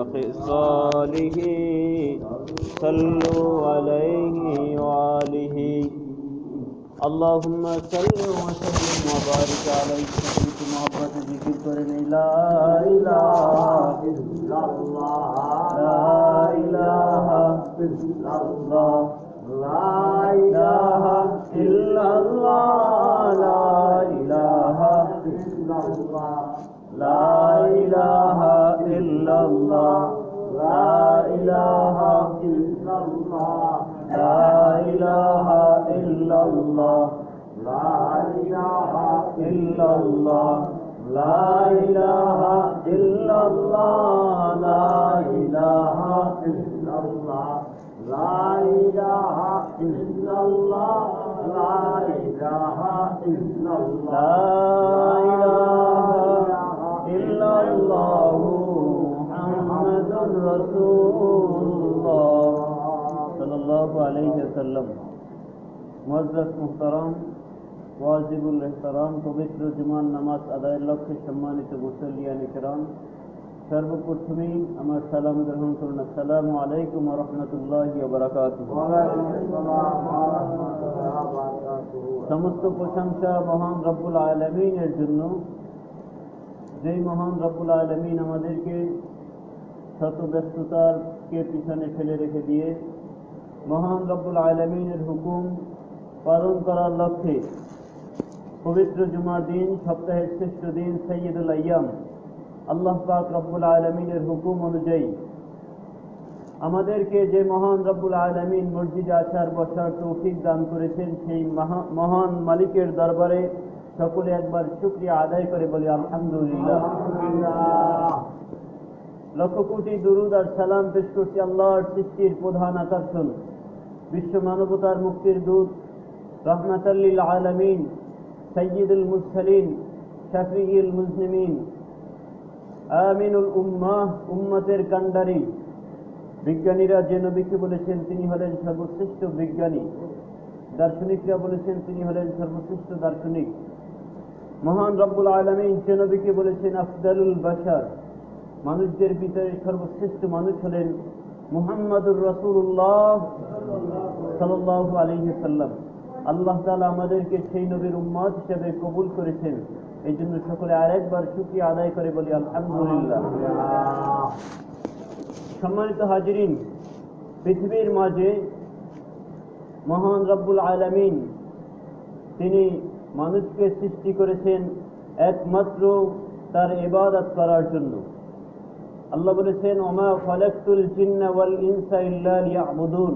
وخصاله صلوا عليه وآله اللهم صل وسلم وبارك عليه की मोहब्बत जिक्र करने ला इलाहा इल्लल्लाह ला इलाहा इल्लल्लाह ला इलाहा इल्लल्लाह ला इलाहा इल्लल्लाह ला इलाहा इल्लल्लाह ला इलाहा इल्लल्लाह ला इलाहा इल्लल्लाह ला इलाहा इल्लल्लाह ला इलाहा इल्लल्लाह ला इलाहा इल्लल्लाह ला इलाहा इल्लल्लाह ला इलाहा इल्लल्लाह मुहम्मदुर रसूलुल्लाह सल्लल्लाहु अलैहि वसल्लम। मुअज़्ज़ज़ मुहतरम वाजिबुल एहतराम पवित्र जुमाর নামাজ আদায়ের লক্ষ্যে সম্মানিত মুসল্লিয়ান কিরাম, সর্বপ্রথমেই আমার সালাম গ্রহণ করুন। আসসালামু আলাইকুম ওয়া রাহমাতুল্লাহি ওয়া বারাকাতুহু। সমস্ত প্রশংসা মহান রব্বুল আলামিনের জন্য, যেই মহান রব্বুল আলামিন আমাদেরকে শত ব্যস্ততাকে পিছনে ফেলে রেখে দিয়ে মহান রব্বুল আলামিনের হুকুম পালন করার লক্ষ্যে পবিত্র জুমার দিন, সপ্তাহের শ্রেষ্ঠ দিন, সাইয়্যিদুল আইয়াম, আল্লাহ পাক রব্বুল আলামিনের হুকুম অনুযায়ী আমাদেরকে যে মহান রব্বুল আলামিন মসজিদে আসার বসার তৌফিক দান করেছেন, সেই মহান মালিকের দরবারে সকলে একবার শুকরিয়া আদায় করে বলি আলহামদুলিল্লাহ। লক্ষ কোটি দুরুদ আর সালাম পেশ করছি আল্লাহর সৃষ্টির প্রধান আকর্ষণ, বিশ্ব মানবতার মুক্তির দূত, রাহমাতাল লিল আলামিন, সাইয়্যিদুল মুরসালিন, শাফিউল মুজনিমিন, আমিনুল উম্মাহ, উম্মতের কান্ডারি। বিজ্ঞানীরা যে নবীকে বলেছেন তিনি হলেন সর্বশ্রেষ্ঠ বিজ্ঞানী, দার্শনিকরা বলেছেন তিনি হলেন সর্বশ্রেষ্ঠ দার্শনিক। মহান রব্বুল আলামিন যে নবীকে বলেছেন আফদালুল বাশার, মানুষদের ভিতরে সর্বশ্রেষ্ঠ মানুষ হলেন মুহাম্মাদুর রাসূলুল্লাহ সাল্লাল্লাহু আলাইহি ওয়াসাল্লাম। আল্লাহ তাআলা আমাদেরকে সেই নবীর উম্মত হিসেবে কবুল করেছেন, এই জন্য সকলে আরেকবার শুকরিয়া আদায় করে বলি আলহামদুলিল্লাহ। সম্মানিত হাজিরিন, পৃথিবীর মাঝে মহান রব্বুল আলামিন তিনি মানুষকে সৃষ্টি করেছেন একমাত্র তার ইবাদত করার জন্য। আল্লাহ বলেছেন ওমা খালাকতুল জিন্না ওয়াল ইনসা ইল্লা লিয়াবুদুন,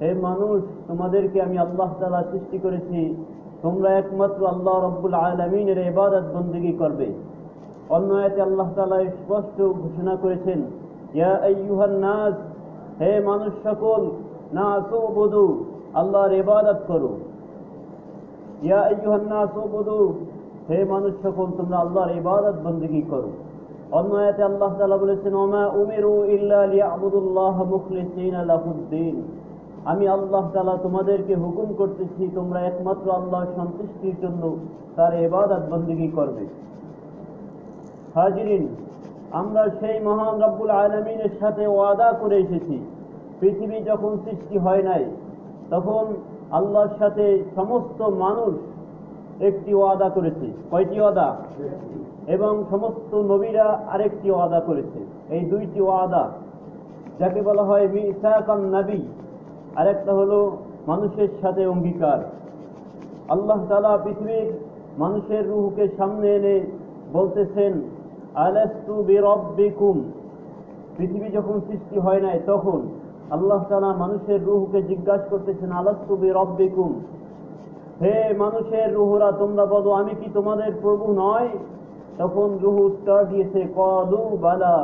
হে মানুষ, তোমাদেরকে আমি আল্লাহ তাআলা সৃষ্টি করেছি, তোমরা একমাত্র আল্লাহ রব্বুল আলামিনের ইবাদত বন্দেগী করবে। অন্য আয়াতে আল্লাহ তাআলা স্পষ্ট ঘোষণা করেছেন ইয়া আইয়ুহান নাস, হে মানুষ সকল, নাসুবুদু, আল্লাহর ইবাদত করো। ইয়া আইয়ুহান নাস উবুদু, হে মানুষ সকল, তোমরা আল্লাহর ইবাদত বন্দেগী করো। অন্য আয়াতে আল্লাহ তাআলা বলেছেন ওমা উমিরু ইল্লা লিয়াবুদুল্লাহ মুখলিসিনা লাহুদ্দিন, আমি আল্লাহ তাআলা তোমাদেরকে হুকুম করতেছি তোমরা একমাত্র আল্লাহর সন্তুষ্টির জন্য তার ইবাদত বন্দেগী করবে। হাজিরিন, আমরা সেই মহান রব্বুল আলামিনের সাথে ওয়াদা করে এসেছি। পৃথিবী যখন সৃষ্টি হয় নাই তখন আল্লাহর সাথে সমস্ত মানুষ একটি ওয়াদা করেছে। কয়টি ওয়াদা? এবং সমস্ত নবীরা আরেকটি ওয়াদা করেছে। এই দুইটি ওয়াদা যাকে বলা হয় মিসাকান নবী, আরেকটা হলো মানুষের সাথে অঙ্গীকার। আল্লাহ তাআলা পৃথিবীর মানুষের রূহকে সামনে এনে বলতেছেন আলাস্তু বিরাব্বিকুম। পৃথিবী যখন সৃষ্টি হয় নাই তখন আল্লাহ তাআলা মানুষের রূহকে জিজ্ঞাসা করতেছেন আলাস্তু বিরাব্বিকুম, হে মানুষের রূহরা তোমরা বলো আমি কি তোমাদের প্রভু নয়? তখন রূহ উত্তর দিয়েছে ক্বালু বালা,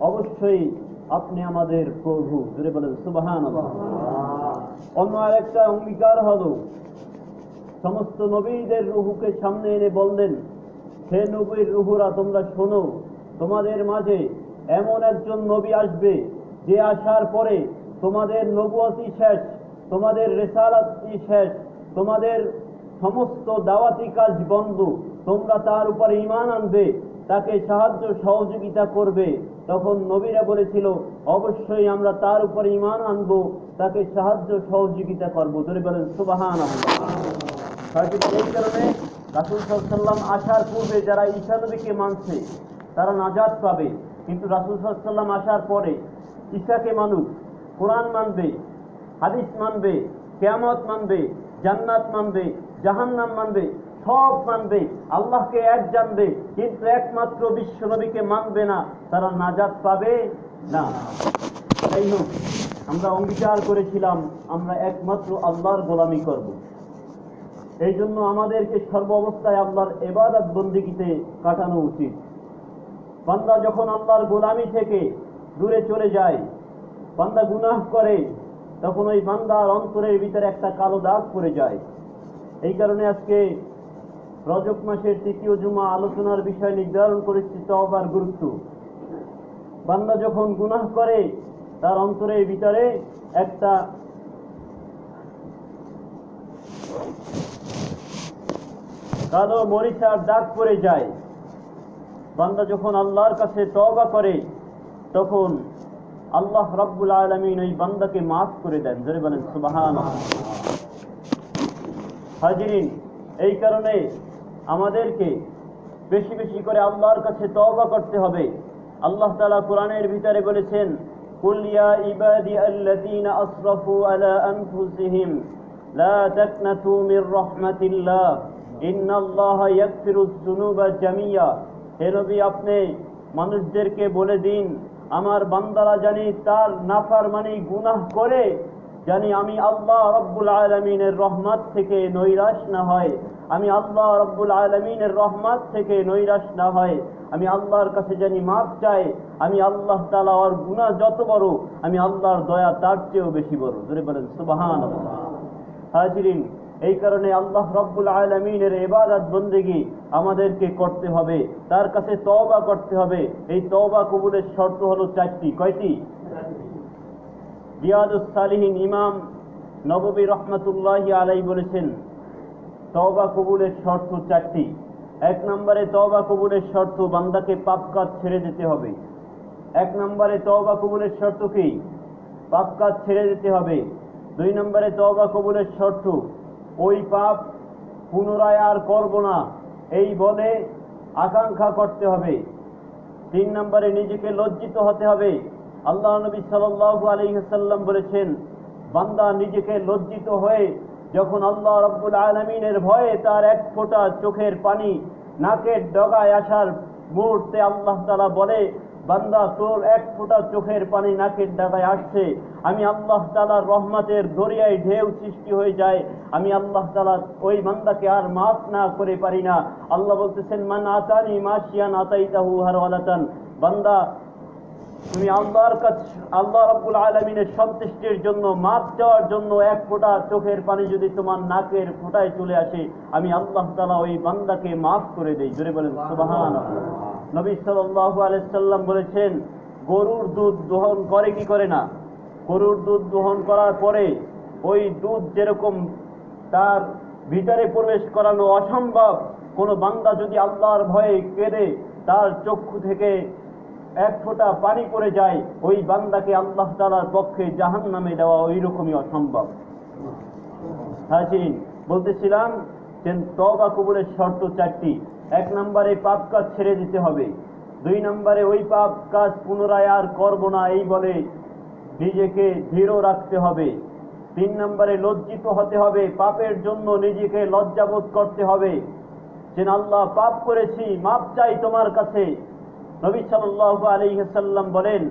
অবশ্যই আপনি আমাদের প্রভু। জোরে বলেন সুবহানাল্লাহ। অন্য আরেকটা অঙ্গীকার হলো সমস্ত নবীদের রূহকে সামনে এনে বললেন হে নবীর রূহরা তোমরা শোনো, তোমাদের মাঝে এমন একজন নবী আসবে যে আসার পরে তোমাদের নবুয়তি শেষ, তোমাদের রিসালাতি শেষ, তোমাদের সমস্ত দাওয়াতি কাজ বন্ধ, তোমরা তার উপরে ঈমান আনবে, তাকে সাহায্য সহযোগিতা করবে, তখন নবীরা বলেছিল অবশ্যই আমরা তার উপর ঈমান আনবো, তাকে সাহায্য সহযোগিতা করবো। ধরে বলেন সুবহানাল্লাহ। এই কারণে রাসূল সাল্লাল্লাহু আলাইহি ওয়াসাল্লাম আসার পূর্বে যারা ঈসা নবীকে মানছে তারা নাজাত পাবে, কিন্তু রাসূল সাল্লাল্লাহু আলাইহি ওয়াসাল্লাম আসার পরে ঈসাকে মানুক, কোরআন মানবে, হাদিস মানবে, কিয়ামত মানবে, জান্নাত মানবে, জাহান্নাম মানবে, সব মানবে, আল্লাহকে এক জানবে, কিন্তু একমাত্র বিশ্ব নবীকে মানবে না, তারা নাজাত পাবে না। যাই হোক, আমরা অঙ্গীকার করেছিলাম আমরা একমাত্র আল্লাহর গোলামি করব। এই জন্য আমাদেরকে সর্ব অবস্থায় আল্লাহর ইবাদত বন্দেগীতে কাটানো উচিত। বান্দা যখন আল্লাহর গোলামি থেকে দূরে চলে যায়, বান্দা গুনাহ করে, তখন ওই বান্দার অন্তরের ভিতরে একটা কালো দাগ পড়ে যায়। এই কারণে আজকে রজব মাসের তৃতীয় জুমা আলোচনার বিষয় নির্ধারণ করেছি তওবার গুরুত্ব। বান্দা যখন গুনাহ করে তার অন্তরের ভিতরে একটা কালো মরিচার দাগ পড়ে যায়। বান্দা যখন আল্লাহর কাছে তওবা করে তখন আল্লাহ রাব্বুল আলামিন ওই বান্দাকে মাফ করে দেন। জোরে বলেন সুবহানাল্লাহ। হাজিরিন, এই কারণে আমাদেরকে বেশি বেশি করে আল্লাহর কাছে তওবা করতে হবে। আল্লাহ তাআলা কোরআনের ভিতরে বলেছেন, কুল ইয়া ইবাদিয়াল্লাযীনা আসরাফু আলা আনফুসিহিম লা তাকনাতু মির রাহমাতিল্লাহ ইন্নাল্লাহা ইয়াগফিরুয যুনুবা জামিয়া। হে নবী, আপনি মানুষদেরকে বলে দিন, আমার বান্দারা জানি তার নাফরমানি গুনাহ করে, জানি আমি আল্লাহ রাব্বুল আলামিনের রহমত থেকে নৈরাশ না হয়, আমি আল্লাহ রাব্বুল আলামিনের রহমত থেকে নৈরাশ না হয়, আমি আল্লাহর কাছে জানি মাফ চাই, আমি আল্লাহ তাআলা ওর গুনাহ যত বড়, আমি আল্লাহর দয়া তার চেয়েও বেশি বড়। জোরে বলেন সুবহানাল্লাহ। হাজিরিন, এই কারণে আল্লাহ রাব্বুল আলামিনের ইবাদত বন্দেগী আমাদেরকে করতে হবে, তার কাছে তওবা করতে হবে। এই তওবা কবুলের শর্ত হলো চারটি। কয়টি? রিয়াদুস সালিহিন ইমাম নববী রাহমাতুল্লাহি আলাইহি বলেছেন তওবা কবুলের শর্ত চারটি। এক নম্বরে তওবা কবুলের শর্ত বান্দাকে পাপ কাজ ছেড়ে দিতে হবে। এক নম্বরে তওবা কবুলের শর্ত কি? পাপ কাজ ছেড়ে দিতে হবে। দুই নম্বরে তওবা কবুলের শর্ত ওই পাপ পুনরায় আর করব না এই বলে আকাঙ্ক্ষা করতে হবে। তিন নম্বরে নিজেকে লজ্জিত হতে হবে। আল্লাহ নবী সাল্লাল্লাহু আলাইহি ওয়াসাল্লাম বলেছেন, বান্দা নিজেকে লজ্জিত হয়ে যখন আল্লাহ রাব্বুল আলামিনের ভয়ে তার এক ফোঁটা চোখের পানি নাকের ডগায় আসার মুহূর্তে আল্লাহ তাআলা বলে, বান্দা তোর এক ফোঁটা চোখের পানি নাকের ডগায় আসছে, আমি আল্লাহ তাআলার রহমতের দরিয়ায় ঢেউ সৃষ্টি হয়ে যায়, আমি আল্লাহ তাআলা ওই বান্দাকে আর মাফ না করে পারি না। আল্লাহ বলতেছেন, মান আতানি মাশিয়ান আতাইতাহু হারওয়ালাতান। বান্দা তুমি আল্লাহর কাছে আল্লাহ রাব্বুল আলামিনের সন্তুষ্টির জন্য মাফ চাওয়ার জন্য এক ফোঁটা চোখের পানি যদি তোমার নাকের ফোঁটায় চলে আসে, আমি আল্লাহ তাআলা ওই বান্দাকে মাফ করে দেই। জোরে বলেন সুবহানাল্লাহ। নবী সাল্লাল্লাহু আলাইহি সাল্লাম বলেছেন, গরুর দুধ দহন করে কি করে না? গরুর দুধ দহন করার পরে ওই দুধ যেরকম তার ভিতরে প্রবেশ করানো অসম্ভব, কোনো বান্দা যদি আল্লাহর ভয়ে কেঁদে তার চক্ষু থেকে এক ফোঁটা পানি পড়ে যায়, ওই বান্দাকে আল্লাহ তাআলার পক্ষে জাহান্নামে দেওয়া ওই রকমই অসম্ভব। হাজিরিন, বলতেছিলাম যে তওবা কবুলের শর্ত চারটি। এক নম্বরে পাপ কাজ ছেড়ে দিতে হবে। দুই নম্বরে ওই পাপ কাজ পুনরায় আর করব না এই বলে নিজেকে দৃঢ় রাখতে হবে। তিন নম্বরে লজ্জিত হতে হবে, পাপের জন্য নিজেকে লজ্জাবোধ করতে হবে যে আল্লাহ পাপ করেছি, মাপ চাই তোমার কাছে। নবী সাল্লাল্লাহু আলাইহি ওয়াসাল্লাম বলেন,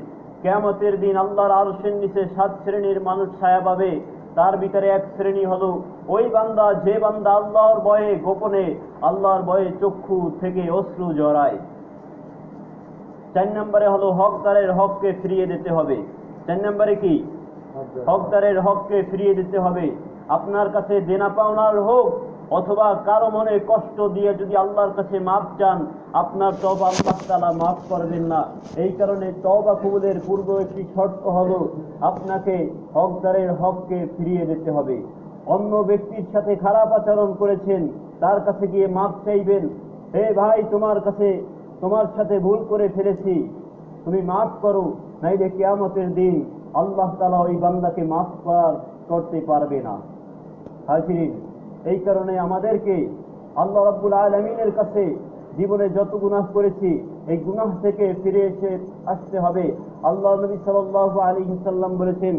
কিয়ামতের দিন আল্লাহর আরশের নিচে 7 শ্রেণীর মানুষ ছায়া পাবে। তার ভিতরে এক শ্রেণী হলো ওই বান্দা যে বান্দা আল্লাহর ভয়ে গোপনে আল্লাহর ভয়ে চক্ষু থেকে অশ্রু ঝরায়। 4 নম্বরে হলো হকদারের হককে ফিরিয়ে দিতে হবে। 4 নম্বরে কি? হকদারের হককে ফিরিয়ে দিতে হবে। আপনার কাছে দেনা পাওনার হোক অথবা কারো মনে কষ্ট দিয়ে যদি আল্লাহর কাছে মাফ চান, আপনার তওবা আল্লাহ তাআলা মাফ করবেন না। এই কারণে তওবা কবুলের পূর্ব একটি শর্ত হলো আপনাকে হকদারের হককে ফিরিয়ে দিতে হবে। অন্য ব্যক্তির সাথে খারাপ আচরণ করেছেন, তার কাছে গিয়ে মাফ চাইবেন, হে ভাই তোমার সাথে ভুল করে ফেলেছি, তুমি মাফ করো, নাইলে কিয়ামতের দিন আল্লাহ তাআলা ওই বান্দাকে মাফ করতে পারবে না। হাজিরিন, এই কারণে আমাদেরকে আল্লাহ রাব্বুল আলামিনের কাছে জীবনে যত গুনাহ করেছি এই গুনাহ থেকে ফিরে আসতে হবে। আল্লাহ নবী সাল্লাল্লাহু আলাইহি ওয়াসাল্লাম বলেছেন,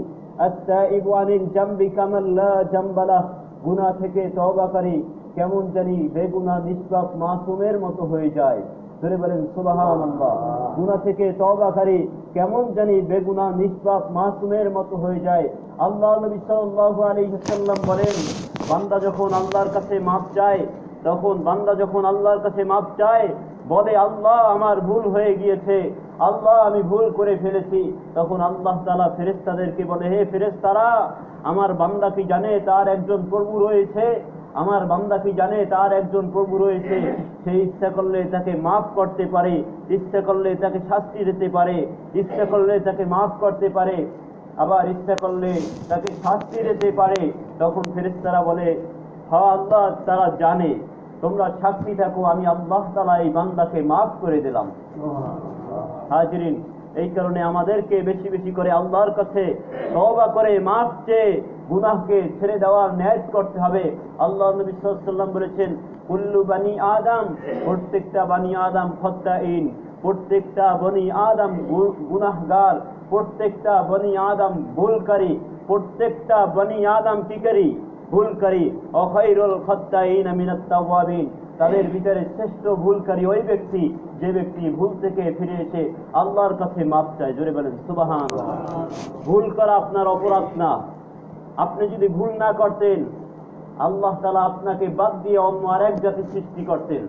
আত-তাইবু আনিল জামবি কামান লা জামবা লাহ, গুনাহ থেকে তওবাকারী কেমন জানি বেগুনাহ নিষ্পাপ মাসুমের মতো হয়ে যায়। ধরে বলেন সুবহানাল্লাহ। গুনাহ থেকে তওবাকারী কেমন জানি বেগুনাহ নিষ্পাপ মাসুমের মতো হয়ে যায়। আল্লাহ নবী সাল্লাল্লাহু আলাইহি ওয়াসাল্লাম বলেন, বান্দা যখন আল্লাহর কাছে মাফ চায়, বলে আল্লাহ আমার ভুল হয়ে গিয়েছে, আল্লাহ আমি ভুল করে ফেলেছি, তখন আল্লাহ তাআলা ফেরেশতাদেরকে বলে, হে ফেরেশতারা, আমার বান্দা কি জানে তার একজন প্রভু রয়েছে, সে ইচ্ছা করলে তাকে মাফ করতে পারে, ইচ্ছা করলে তাকে শাস্তি দিতে পারে, ইচ্ছা করলে তাকে মাফ করতে পারে, আবার ইচ্ছা করলে তাকে শাস্তি দিতে পারে। তখন ফেরেশতারা বলে, হ্যাঁ আল্লাহ তাআলা জানে, তোমরা সাক্ষী থাকো, আমি আল্লাহ তাআলা এই বান্দাকে মাফ করে দিলাম। হাজিরিন, এই কারণে আমাদেরকে বেশি বেশি করে আল্লাহর কাছে তওবা করে মাফ চেয়ে গুনাহকে ছেড়ে দেওয়ার নিয়ত করতে হবে। আল্লাহ নবী সাল্লাল্লাহু আলাইহি ওয়াসাল্লাম বলেছেন, কুল্লু বানি আদম, প্রত্যেকটা বানি আদম খাত্তাইন, প্রত্যেকটা বনি আদম গুনাহগার, প্রত্যেকটা বনি আদম ভুলকারী, প্রত্যেকটা বনি আদম কি করি? ভুলকারী। অখাইরুল খাত্তাইন মিনাত তাওয়াবিন, তাদের ভিতরে শ্রেষ্ঠ ভুলকারী ওই ব্যক্তি যে ব্যক্তি ভুল থেকে ফিরে এসে আল্লাহর কাছে মাফ চায়। জোরে বলেন সুবহানাল্লাহ। ভুল করা আপনার অপরাধ না। আপনি যদি ভুল না করতেন, আল্লাহ তাআলা আপনাকে বাদ দিয়ে অন্য আরেক জাতি সৃষ্টি করতেন।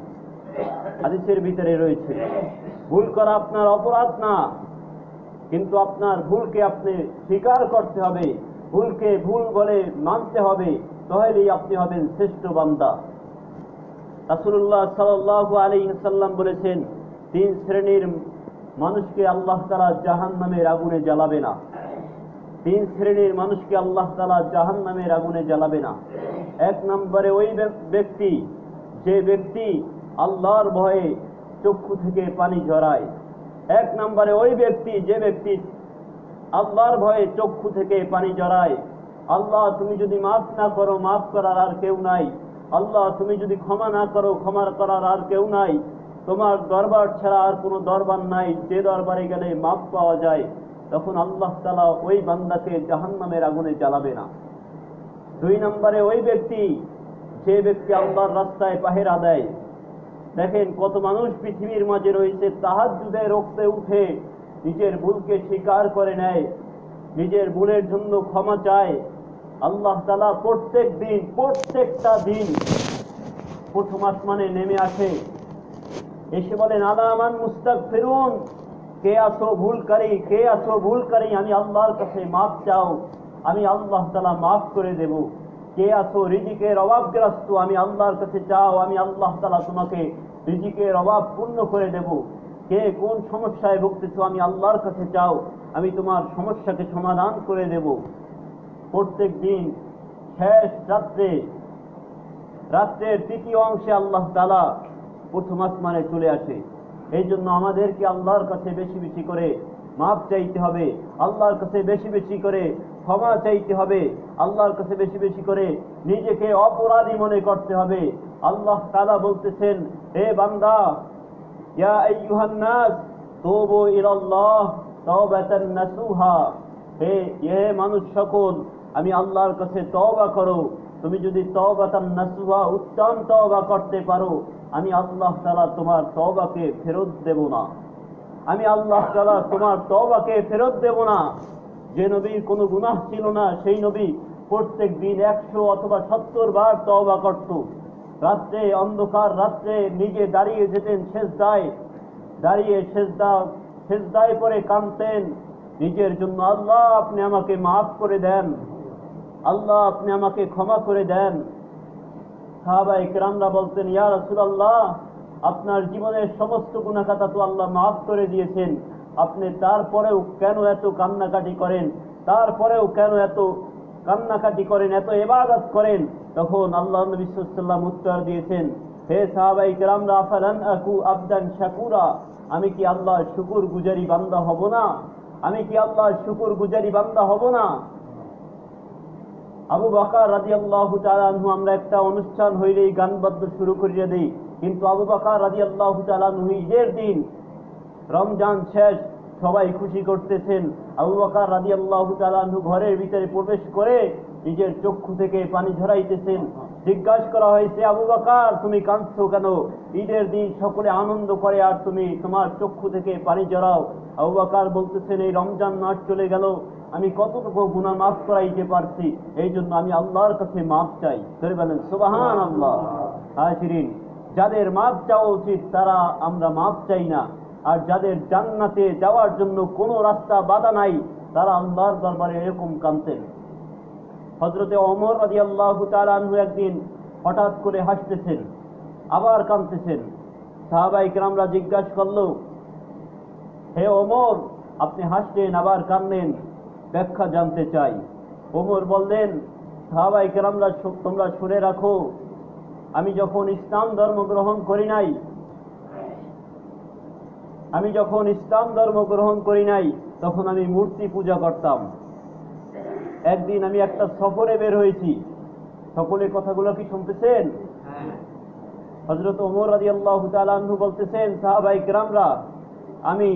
হাদিসের ভিতরে রয়েছে, ভুল করা আপনার অপরাধ না, কিন্তু আপনার ভুলকে আপনি স্বীকার করতে হবে, ভুলকে ভুল বলে মানতে হবে, তাহলেই আপনি হবেন শ্রেষ্ঠ বান্দা। রাসূলুল্লাহ সাল্লাল্লাহু আলাইহি ওয়াসাল্লাম বলেছেন, তিন শ্রেণীর মানুষকে আল্লাহ তাআলা জাহান্নামের আগুনে জ্বালাবে না। তিন শ্রেণীর মানুষকে আল্লাহ তাআলা জাহান্নামের আগুনে জ্বালাবে না। এক নম্বরে ওই ব্যক্তি যে ব্যক্তি আল্লাহর ভয়ে চক্ষু থেকে পানি ঝরায়। এক নম্বরে ওই ব্যক্তি যে ব্যক্তি আল্লাহর ভয়ে চক্ষু থেকে পানি ঝরায়। আল্লাহ তুমি যদি মাফ না করো, মাফ করার আর কেউ নাই। আল্লাহ তুমি যদি ক্ষমা না করো, ক্ষমা করার আর কেউ নাই। তোমার দরবার ছাড়া আর কোনো দরবার নাই, যে দরবারে গেলে মাফ পাওয়া যায়। তখন আল্লাহ তাআলা ওই বান্দাকে জাহান্নামের আগুনে জ্বালাবে না। দুই নম্বরে ওই ব্যক্তি যে ব্যক্তি আল্লাহর রাস্তায় পাহেরা দেয়। দেখেন কত মানুষ পৃথিবীর মাঝে রয়েছে, তাহাজ্জুদের ওক্তে উঠে নিজের ভুলকে স্বীকার করে নেয়, নিজের ভুলের জন্য ক্ষমা চায়। আল্লাহ তাআলা প্রত্যেক দিন, প্রত্যেকটা দিন প্রথম আসমানে নেমে আসে, এসে বলেন, আলামান মুস্তাগফিরুন, কে আছো ভুলকারী, কে আছো ভুলকারী, আমি আল্লাহর কাছে মাফ চাও, আমি আল্লাহ তাআলা মাফ করে দেব। কে আছো রিজিকের অভাবগ্রস্ত, আমি আল্লাহর কাছে চাও, আমি আল্লাহ তাআলা তোমাকে রিজিকের অভাব পূর্ণ করে দেব। কে কোন সমস্যায় ভুগতেছো, আমি আল্লাহর কাছে চাও, আমি তোমার সমস্যাকে সমাধান করে দেব। প্রত্যেক দিন শেষ রাত্রের তৃতীয় অংশে আল্লাহ তাআলা প্রথম আসমানে চলে আসে। এই জন্য আমাদেরকে আল্লাহর কাছে বেশি বেশি করে মাফ চাইতে হবে, আল্লাহর কাছে বেশি বেশি করে ক্ষমা চাইতে হবে, আল্লাহর কাছে বেশি বেশি করে নিজেকে অপরাধী মনে করতে হবে। আল্লাহ তাআলা বলতেছেন, হে বান্দা, ইয়া আইয়ুহান নাস তুবু ইলাল্লাহ তাওবাতান নাসুহা, হে মানুষ সকল, আমি আল্লাহর কাছে তওবা করো। তুমি যদি তওবাতান নাসুহা, উত্তম তওবা করতে পারো, আমি আল্লাহ তাআলা তোমার তওবাকে ফেরত দেব না। আমি আল্লাহ তাআলা তোমার তওবাকে ফেরত দেব না। যে নবীর কোনো গুনাহ ছিল না, সেই নবী প্রত্যেক দিন 100 অথবা 70 বার তওবা করত। রাত্রে, অন্ধকার রাত্রে নিজে দাঁড়িয়ে যেতেন সেজদায়, দাঁড়িয়ে সেজদায় পড়ে কাঁদতেন নিজের জন্য, আল্লাহ আপনি আমাকে মাফ করে দেন, আল্লাহ আপনি আমাকে ক্ষমা করে দেন। সাহাবায়ে কেরামরা বলতেন, ইয়া রাসূলুল্লাহ, আপনার জীবনের সমস্ত গুনাহ খাতা তো আল্লাহ মাফ করে দিয়েছেন, আপনি তারপরেও কেন এত কান্নাকাটি করেন, এত ইবাদত করেন? তখন আল্লাহ নবী সাল্লাল্লাহু আলাইহি ওয়াসাল্লাম উত্তর দিয়েছেন, হে সাহাবায়ে কেরামরা, আফালান আকু আবদান শাকুরা, আমি কি আল্লাহর শুকর গুজারি বান্দা হব না? আমি কি আল্লাহর শুকর গুজারি বান্দা হব না? আবু বকর রাদিয়াল্লাহু তাআলা আনহু, আমরা একটা অনুষ্ঠান হইলেই গান বাদ্য শুরু করিয়ে দেই, কিন্তু আবু বকর রাদিয়াল্লাহু তাআলা আনহু ঈদের দিন, রমজান শেষ, সবাই খুশি করতেছেন, আবু বকর রাদিয়াল্লাহু তাআলা আনহু ঘরের ভিতরে প্রবেশ করে নিজের চক্ষু থেকে পানি ঝরাইতেছেন। জিজ্ঞাসা করা হয়েছে, আবু বকর তুমি কাঁদছো কেন? ঈদের দিন সকলে আনন্দ করে আর তুমি তোমার চক্ষু থেকে পানি ঝরাও। আবু বকর বলতেছেন, এই রমজান মাস চলে গেল, আমি কতটুকু গুনাহ মাফ করাইতে পারছি, এই জন্য আমি আল্লাহর কাছে মাফ চাই। ধরে বলেন সুবহানাল্লাহ। হাজিরিন, যাদের মাফ চাওয়া উচিত তারা আমরা মাফ চাই না, আর যাদের জান্নাতে যাওয়ার জন্য কোনো রাস্তা বাধা নাই তারা আল্লাহর দরবারে এরকম কাঁদতেন। হযরতে ওমর রাদিয়াল্লাহু তাআলা আনহু একদিন হঠাৎ করে হাসতেছেন, আবার কাঁদতেছেন। সাহাবায়ে কেরামরা জিজ্ঞাসা করলো, হে ওমর, আপনি হাসলেন আবার কাঁদলেন, ব্যাখ্যা জানতে চাই। ওমর বললেন, সাহাবায়ে কেরামরা তোমরা শুনে রাখো, আমি যখন ইসলাম ধর্ম গ্রহণ করি নাই তখন আমি মূর্তি পূজা করতাম। একদিন আমি একটা সফরে বের হয়েছি, সকলে কথাগুলো কি শুনতেছেন? হযরত ওমর রাদিয়াল্লাহু তাআলা আনহু বলতেছেন, সাহাবায়ে কেরামরা, আমি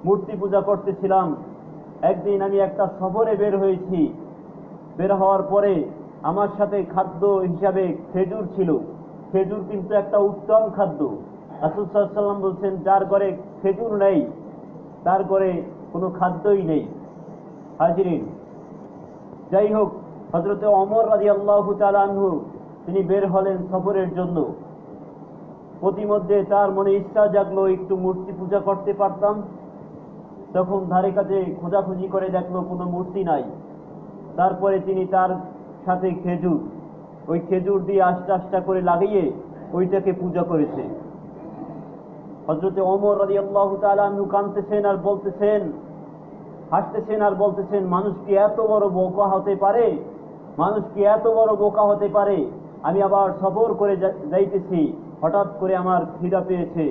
মূর্তি পূজা করতেছিলাম। একদিন আমি একটা সফরে বের হয়েছি, বের হওয়ার পরে আমার সাথে খাদ্য হিসাবে খেজুর ছিল। খেজুর কিন্তু একটা উত্তম খাদ্য। রাসূল সাল্লাল্লাহু আলাইহি ওয়াসাল্লাম বলছেন, যার ঘরে খেজুর নেই তার ঘরে কোনো খাদ্যই নেই। হাজিরিন, যাই হোক, হযরতে ওমর রাদিয়াল্লাহু তাআলা আনহু তিনি বের হলেন সফরের জন্য। প্রতিমধ্যে তার মনে ইচ্ছা জাগলো একটু মূর্তি পূজা করতে পারতাম। তখন ধারে কাছে খোঁজাখুঁজি করে দেখলো কোনো মূর্তি নাই। তারপরে তিনি তার সাথে ওই খেজুর দিয়ে আস্তে আস্তে করে লাগিয়ে ওইটাকে পূজা করেছে। হযরতে ওমর রাদিয়াল্লাহু তাআলা আনহু কাঁদতেছেন আর বলতেছেন, হাসতেছেন আর বলতেছেন, মানুষ কি এত বড় বোকা হতে পারে? মানুষ কি এত বড় বোকা হতে পারে? আমি আবার সফর করে যাইতেছি, হঠাৎ করে আমার খিদা পেয়েছে,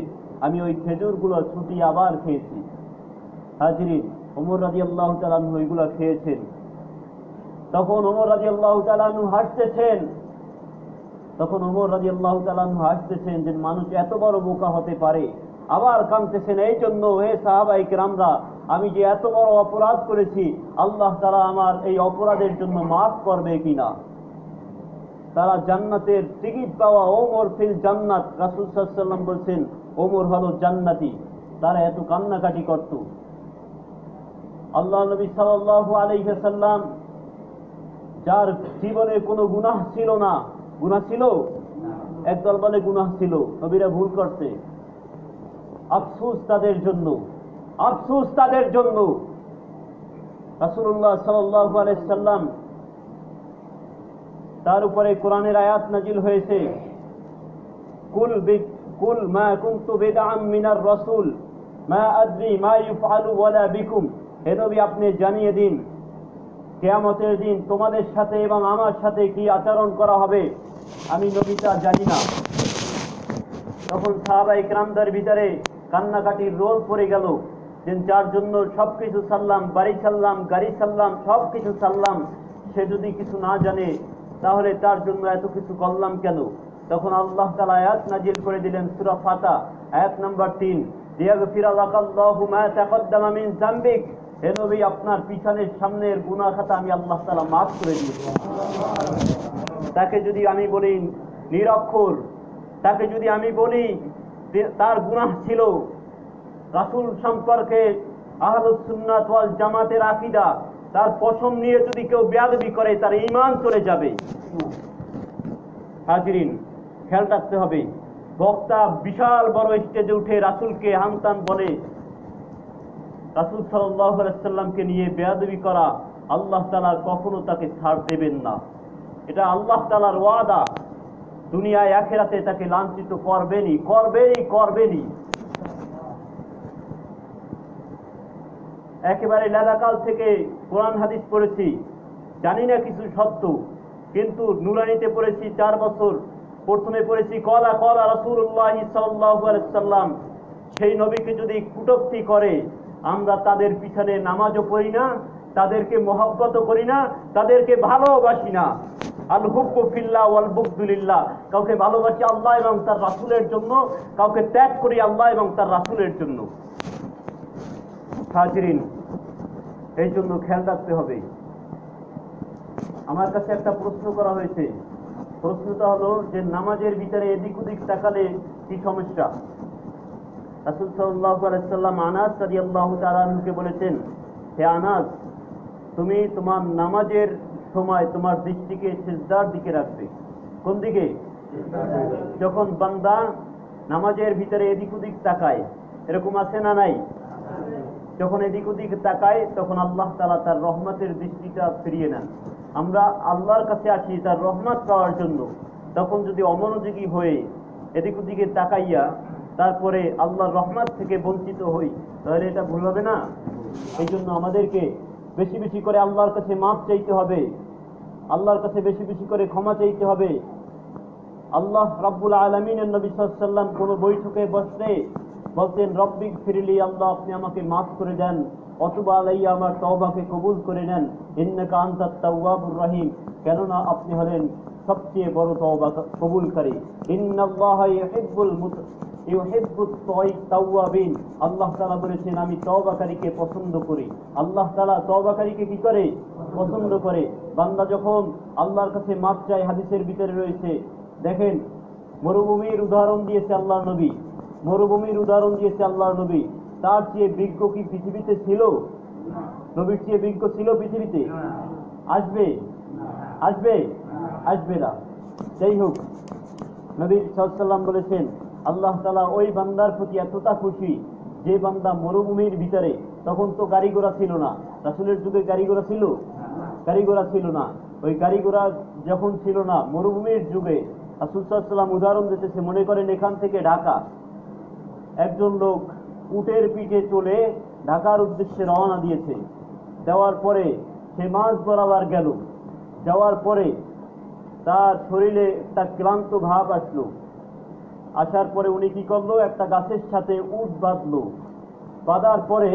আমি ওই খেজুরগুলো ছুটিয়ে আবার খেয়েছি। হাজিরিন, ওমর রাদিয়াল্লাহু তাআলা আনহু ওইগুলো খেয়েছেন। তখন ওমর রাদিয়াল্লাহু তাআলা আনহু হাসতেছেন যে মানুষ এত বড় বোকা হতে পারে। আবার কাঁদতেছেন, এই জন্য হে সাহাবায়ে কেরামরা, আমি যে এত বড় অপরাধ করেছি, আল্লাহ তাআলা আমার এই অপরাধের জন্য মাফ করবে কিনা। তারা জান্নাতের টিকিট পাওয়া, ওমর ফিল জান্নাত, রাসূল সাল্লাল্লাহু আলাইহি ওয়াসাল্লাম বলছেন ওমর হলো জান্নাতি। তারা এত কান্নাকাটি করত। আল্লাহ নবী সাল্লাল্লাহু আলাইহি ওয়াসাল্লাম, যার জীবনে কোনো গুনাহ ছিল না, গুনাহ ছিল? একদল বলে গুনাহ ছিল, নবীরা ভুল করছে। আফসোস তাদের জন্য, আফসোস তাদের জন্য। রাসূলুল্লাহ সাল্লাল্লাহু আলাইহি ওয়াসাল্লাম, তার উপরে কোরআনের আয়াত নাজিল হয়েছে, কুল মা কুনতু বিদআম মিনার রাসূল মা আদরি মা ইফআলু ওয়ালা বিকুম। হে নবী, আপনি জানিয়ে দিন কিয়ামতের দিন তোমাদের সাথে এবং আমার সাথে কি আচরণ করা হবে, আমি নবী তা জানি না। তখন সাহাবায়ে কেরামদের ভিতরে কান্নাকাটির রোল পড়ে গেল, যে যার জন্য সবকিছু ছাড়লাম, বাড়ি ছাড়লাম, গাড়ি ছাড়লাম, সবকিছু ছাড়লাম, সে যদি কিছু না জানে তাহলে তার জন্য এত কিছু করলাম কেন? তখন আল্লাহ তাআলা আয়াত নাজিল করে দিলেন, সূরা ফাতিহা আয়াত নাম্বার 3, লিয়াগফিরা লাকাল্লাহু মা তাকাদ্দামা মিন যামবিক। হে নবী, আপনার পিছনের সামনের গুনাহ খাতা আমি আল্লাহ তাআলা মাফ করে দিয়েছি। তাকে যদি আমি বলি নিরক্ষর, তাকে যদি আমি বলি তার গুনাহ ছিল, রাসূল সম্পর্কে আহলুস সুন্নাত ওয়াল জামাতের আকীদা, তার পশম নিয়ে যদি কেউ বেয়াদবি করে তার ঈমান চলে যাবে। হাজিরিন, খেয়াল রাখতে হবে। বক্তা বিশাল বড় স্টেজে উঠে রাসূলকে হামতান বলে, রাসূল সাল্লাল্লাহু আলাইহি ওয়াসাল্লামকে নিয়ে বেয়াদবি করা, আল্লাহ তাআলা কখনো তাকে ছাড় দেবেন না। এটা আল্লাহ তাআলার ওয়াদা, দুনিয়ায় আখিরাতে তাকে লাঞ্ছিত করবেনই, করবেনই, করবেনই। একেবারে লেদাকাল থেকে কোরআন হাদিস পড়েছি, জানি না কিছু সত্য, কিন্তু নুরানিতে পড়েছি 4 বছর প্রথমে পড়েছি কলা কলা রাসূলুল্লাহ সাল্লাল্লাহু আলাইহি ওয়াসাল্লাম। সেই নবীকে যদি কটূক্তি করে, আমরা তাদের পিছনে নামাজও পড়ি না, তাদেরকে মহব্বতও করি না, তাদেরকে ভালোবাসি না। আল হুব্বু ফিল্লাহ ওয়াল বুগদু লিল্লাহ। কাউকে ভালোবাসি আল্লাহ এবং তার রাসূলের জন্য, কাউকে ত্যাগ করি আল্লাহ এবং তার রাসূলের জন্য। হাজিরিন, এই জন্য খেয়াল রাখতে হবে। আমার কাছে একটা প্রশ্ন করা হয়েছে। প্রশ্নটা হলো যে নামাজের ভিতরে এদিক ওদিক তাকালে কি সমস্যা? রাসূল সাল্লাল্লাহু আলাইহি ওয়াসাল্লাম আনাস রাদিয়াল্লাহু তাআলা আনহুকে বলেছেন, হে আনাস, তুমি তোমার নামাজের সময় তোমার দৃষ্টিকে সিজদার দিকে রাখবে। কোন দিকে? যখন বান্দা নামাজের ভিতরে এদিক ওদিক তাকায়, এরকম আছে না নাই? যখন এদিক ওদিক তাকায় তখন আল্লাহ তাআলা তার রহমতের দৃষ্টিটা ফিরিয়ে নেন। আমরা আল্লাহর কাছে আসি তার রহমত পাওয়ার জন্য। তখন যদি অমনোযোগী হয়ে এদিক ওদিকে তাকাইয়া তারপরে আল্লাহর রহমত থেকে বঞ্চিত হই, তাহলে এটা ভুল হবে না? এই জন্য আমাদেরকে বেশি বেশি করে আল্লাহর কাছে মাফ চাইতে হবে, আল্লাহর কাছে বেশি বেশি করে ক্ষমা চাইতে হবে। আল্লাহ রাব্বুল আলামিনের নবী সাল্লাল্লাহু আলাইহি ওয়াসাল্লাম কোন বৈঠকে বসলে বলতেন, রব্বিক ফিরলি, আল্লাহ আপনি আমাকে মাফ করে দেন, অথবা আলাইয়া, আমার তওবাকে কবুল করে নেন, ইন্নাকা আনতাত তাওয়াবুর রহিম, কেননা আপনি হলেন সবচেয়ে বড় তওবা কবুলকারী। ইন্নাল্লাহা ইউহিব্বুত তাওয়াবিন, আল্লাহ তাআলা বলেছেন আমি তওবাকারীকে পছন্দ করি। আল্লাহ তাআলা তওবাকারীকে কি করে? পছন্দ করে। বান্দা যখন আল্লাহর কাছে মাফ চায়, হাদিসের ভিতরে রয়েছে, দেখেন মরুভূমির উদাহরণ দিয়েছে আল্লাহর নবী, মরুভূমির উদাহরণ দিয়েছে আল্লাহর নবী। তার চেয়ে বিজ্ঞ কি পৃথিবীতে ছিল? নবীর চেয়ে বিজ্ঞ ছিল পৃথিবীতে? আসবে? আসবে? আসবে না। যাই হোক, নবী সাল্লাল্লাহু আলাইহি ওয়াসাল্লাম বলেছেন, আল্লাহ তাআলা ওই বান্দার প্রতি এতটা খুশি যে বান্দা মরুভূমির ভিতরে, তখন তো গাড়ি ঘোড়া ছিল না, রাসূলের যুগে গাড়ি ঘোড়া ছিল? গাড়ি ঘোড়া ছিল না। ওই গাড়ি ঘোড়া যখন ছিল না, মরুভূমির যুগে রাসূল সাল্লাল্লাহু আলাইহি ওয়াসাল্লাম উদাহরণ দিতেছে। মনে করেন এখান থেকে ঢাকা, একজন লোক উটের পিঠে চলে ঢাকার উদ্দেশ্যে রওনা দিয়েছে। দেওয়ার পরে সে মাঝ বরাবর গেল, যাওয়ার পরে তার শরীরে একটা ক্লান্ত ভাব আসলো। আসার পরে উনি কি করলো? একটা গাছের সাথে উট বাঁধলো। বাঁধার পরে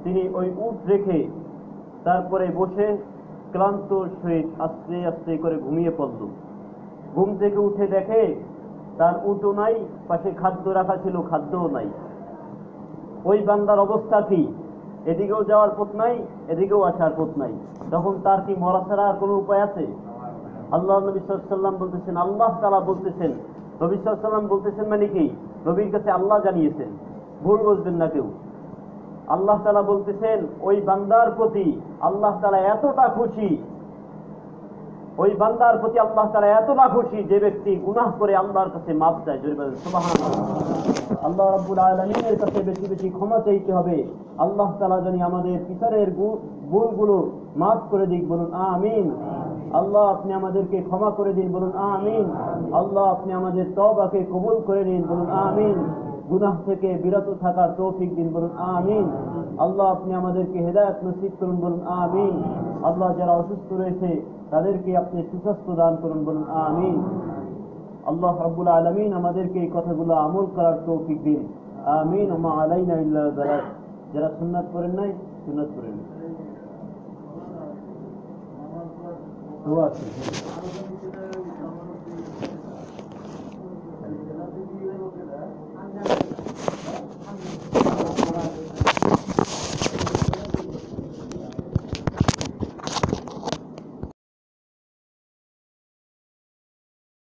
তিনি ওই উট রেখে তারপরে বসে ক্লান্ত সহিত আস্তে আস্তে করে ঘুমিয়ে পড়ল। ঘুম থেকে উঠে দেখে তার উটও নাই, পাশে খাদ্য রাখা ছিল, খাদ্যও নাই। ওই বান্দার অবস্থা কি? এদিকেও যাওয়ার পথ নাই, এদিকেও আসার পথ নাই। তখন তার কি মরা ছাড়া আর কোনো উপায় আছে? আল্লাহ নবী সাল্লাল্লাহু আলাইহি ওয়াসাল্লাম বলতেছেন, আল্লাহ তাআলা বলতেছেন, নবী সাল্লাল্লাহু আলাইহি ওয়াসাল্লাম বলতেছেন মানে কি? নবীর কাছে আল্লাহ জানিয়েছেন, ভুল বুঝবেন না কেউ। আল্লাহ তাআলা বলতেছেন ওই বান্দার প্রতি আল্লাহ তাআলা এতটা খুশি, ওই বান্দার প্রতি আল্লাহ তাআলা এতটা খুশি যে ব্যক্তি গুনাহ করে আল্লাহর কাছে মাফ চায়। জোরে বলেন সুবহানাল্লাহ। আল্লাহ রাব্বুল আলামিনের কাছে বেশি বেশি ক্ষমা চাইতে হবে। আল্লাহ তাআলা জানি আমাদের পিছনের ভুলগুলো মাফ করে দিক, বলুন আমিন। আল্লাহ আপনি আমাদেরকে ক্ষমা করে দিন, বলুন আমিন। আল্লাহ আপনি আমাদের তওবাকে কবুল করে নিন, বলুন আমিন। গুনাহ থেকে বিরত থাকার তৌফিক দিন, বলুন আমিন। আল্লাহ আপনি আমাদেরকে হেদায়েত নসিব করুন, বলুন আমিন। আল্লাহ যারা অসুস্থ রয়েছে তাদেরকে আপনি সুস্বাস্থ্য দান করুন, বলুন আমিন। আল্লাহ রাব্বুল আলামিন আমাদেরকে এই কথাগুলো আমল করার তৌফিক দিন, আমিন। ওয়া মা আলাইনা ইল্লা বালাগ। যারা সুন্নাত পড়েন নাই, সুন্নাত পড়েন। দোয়া আছে।